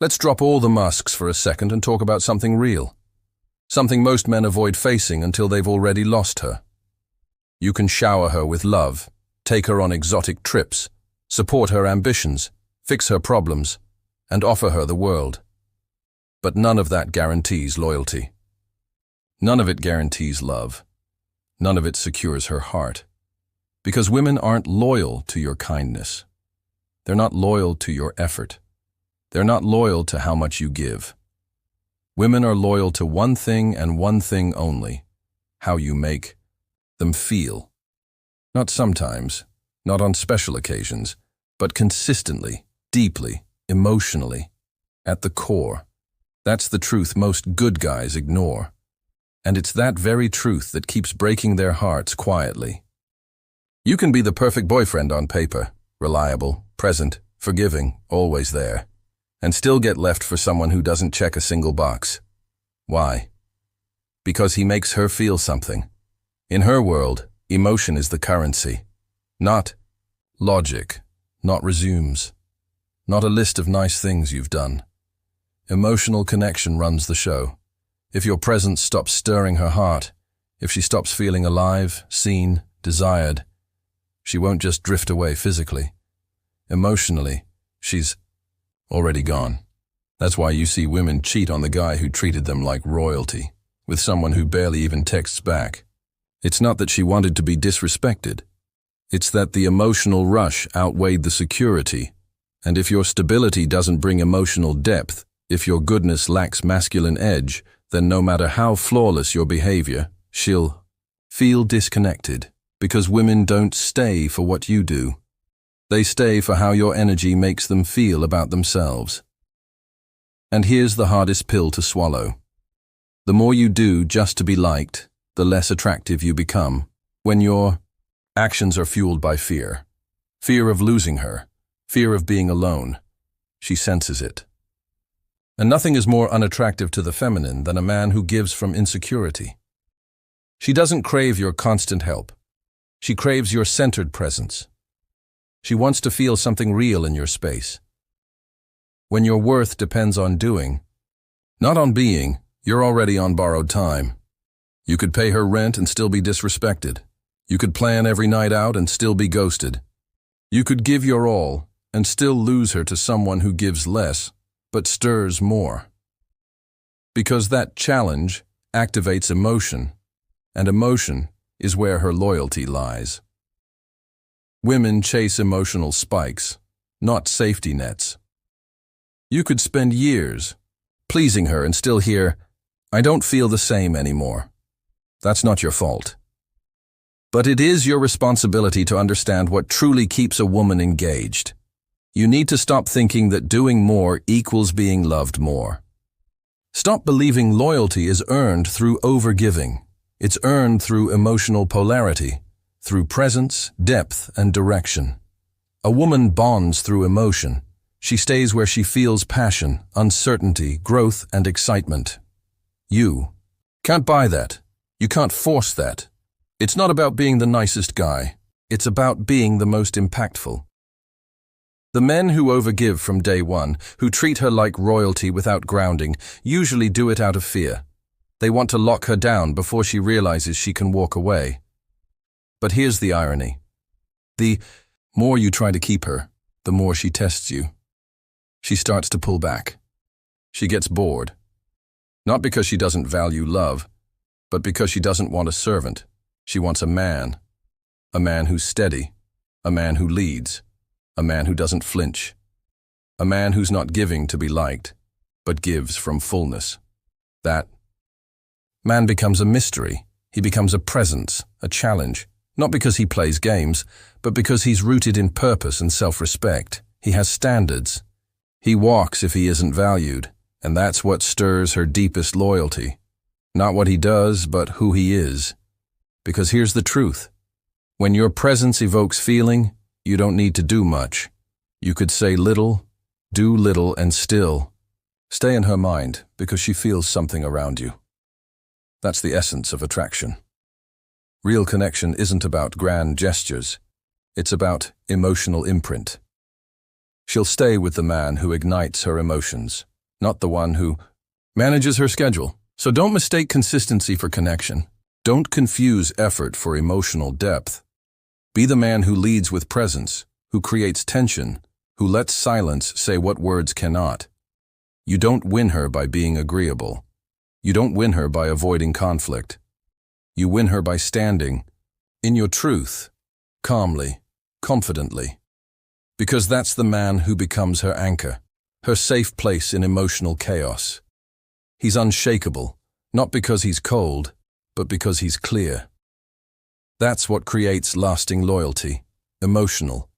Let's drop all the masks for a second and talk about something real. Something most men avoid facing until they've already lost her. You can shower her with love, take her on exotic trips, support her ambitions, fix her problems, and offer her the world. But none of that guarantees loyalty. None of it guarantees love. None of it secures her heart. Because women aren't loyal to your kindness. They're not loyal to your effort. They're not loyal to how much you give. Women are loyal to one thing and one thing only: how you make them feel. Not sometimes, not on special occasions, but consistently, deeply, emotionally, at the core. That's the truth most good guys ignore. And it's that very truth that keeps breaking their hearts quietly. You can be the perfect boyfriend on paper, reliable, present, forgiving, always there, and still get left for someone who doesn't check a single box. Why? Because he makes her feel something. In her world, emotion is the currency. Not logic, not resumes, not a list of nice things you've done. Emotional connection runs the show. If your presence stops stirring her heart, if she stops feeling alive, seen, desired, she won't just drift away physically. Emotionally, she's already gone. That's why you see women cheat on the guy who treated them like royalty, with someone who barely even texts back. It's not that she wanted to be disrespected. It's that the emotional rush outweighed the security. And if your stability doesn't bring emotional depth, if your goodness lacks masculine edge, then no matter how flawless your behavior, she'll feel disconnected. Because women don't stay for what you do. They stay for how your energy makes them feel about themselves. And here's the hardest pill to swallow. The more you do just to be liked, the less attractive you become. When your actions are fueled by fear. Fear of losing her. Fear of being alone. She senses it. And nothing is more unattractive to the feminine than a man who gives from insecurity. She doesn't crave your constant help. She craves your centered presence. She wants to feel something real in your space. When your worth depends on doing, not on being, you're already on borrowed time. You could pay her rent and still be disrespected. You could plan every night out and still be ghosted. You could give your all and still lose her to someone who gives less, but stirs more. Because that challenge activates emotion, and emotion is where her loyalty lies. Women chase emotional spikes, not safety nets. You could spend years pleasing her and still hear, "I don't feel the same anymore." That's not your fault. But it is your responsibility to understand what truly keeps a woman engaged. You need to stop thinking that doing more equals being loved more. Stop believing loyalty is earned through overgiving. It's earned through emotional polarity, through presence, depth, and direction. A woman bonds through emotion. She stays where she feels passion, uncertainty, growth, and excitement. You can't buy that. You can't force that. It's not about being the nicest guy. It's about being the most impactful. The men who overgive from day one, who treat her like royalty without grounding, usually do it out of fear. They want to lock her down before she realizes she can walk away. But here's the irony. The more you try to keep her, the more she tests you. She starts to pull back. She gets bored. Not because she doesn't value love, but because she doesn't want a servant. She wants a man who's steady, a man who leads, a man who doesn't flinch, a man who's not giving to be liked, but gives from fullness. That man becomes a mystery. He becomes a presence, a challenge, not because he plays games, but because he's rooted in purpose and self-respect. He has standards. He walks if he isn't valued, and that's what stirs her deepest loyalty. Not what he does, but who he is. Because here's the truth. When your presence evokes feeling, you don't need to do much. You could say little, do little, and still stay in her mind because she feels something around you. That's the essence of attraction. Real connection isn't about grand gestures. It's about emotional imprint. She'll stay with the man who ignites her emotions, not the one who manages her schedule. So don't mistake consistency for connection. Don't confuse effort for emotional depth. Be the man who leads with presence, who creates tension, who lets silence say what words cannot. You don't win her by being agreeable. You don't win her by avoiding conflict. You win her by standing in your truth, calmly, confidently. Because that's the man who becomes her anchor, her safe place in emotional chaos. He's unshakable, not because he's cold, but because he's clear. That's what creates lasting loyalty, emotional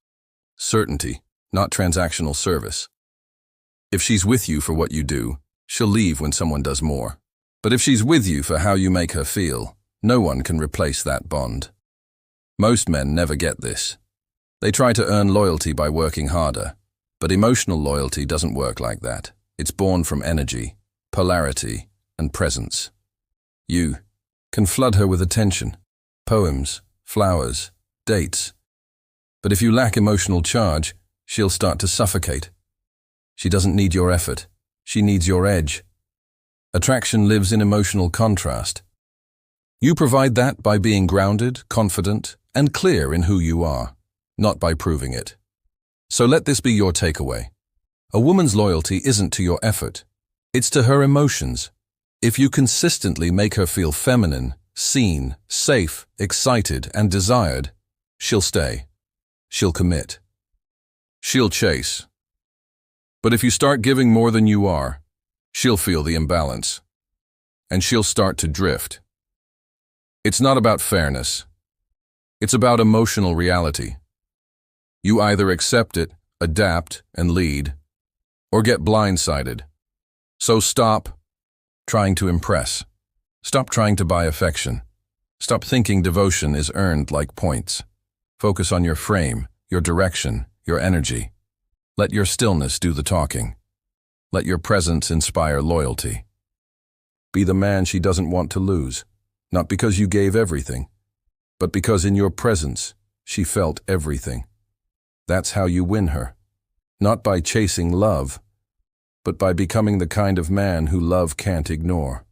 certainty, not transactional service. If she's with you for what you do, she'll leave when someone does more. But if she's with you for how you make her feel, no one can replace that bond. Most men never get this. They try to earn loyalty by working harder, but emotional loyalty doesn't work like that. It's born from energy, polarity, and presence. You can flood her with attention, poems, flowers, dates. But if you lack emotional charge, she'll start to suffocate. She doesn't need your effort. She needs your edge. Attraction lives in emotional contrast. You provide that by being grounded, confident, and clear in who you are, not by proving it. So let this be your takeaway. A woman's loyalty isn't to your effort. It's to her emotions. If you consistently make her feel feminine, seen, safe, excited, and desired, she'll stay. She'll commit. She'll chase. But if you start giving more than you are, she'll feel the imbalance. And she'll start to drift. It's not about fairness. It's about emotional reality. You either accept it, adapt, and lead, or get blindsided. So stop trying to impress. Stop trying to buy affection. Stop thinking devotion is earned like points. Focus on your frame, your direction, your energy. Let your stillness do the talking. Let your presence inspire loyalty. Be the man she doesn't want to lose, not because you gave everything, but because in your presence she felt everything. That's how you win her, not by chasing love, but by becoming the kind of man who love can't ignore.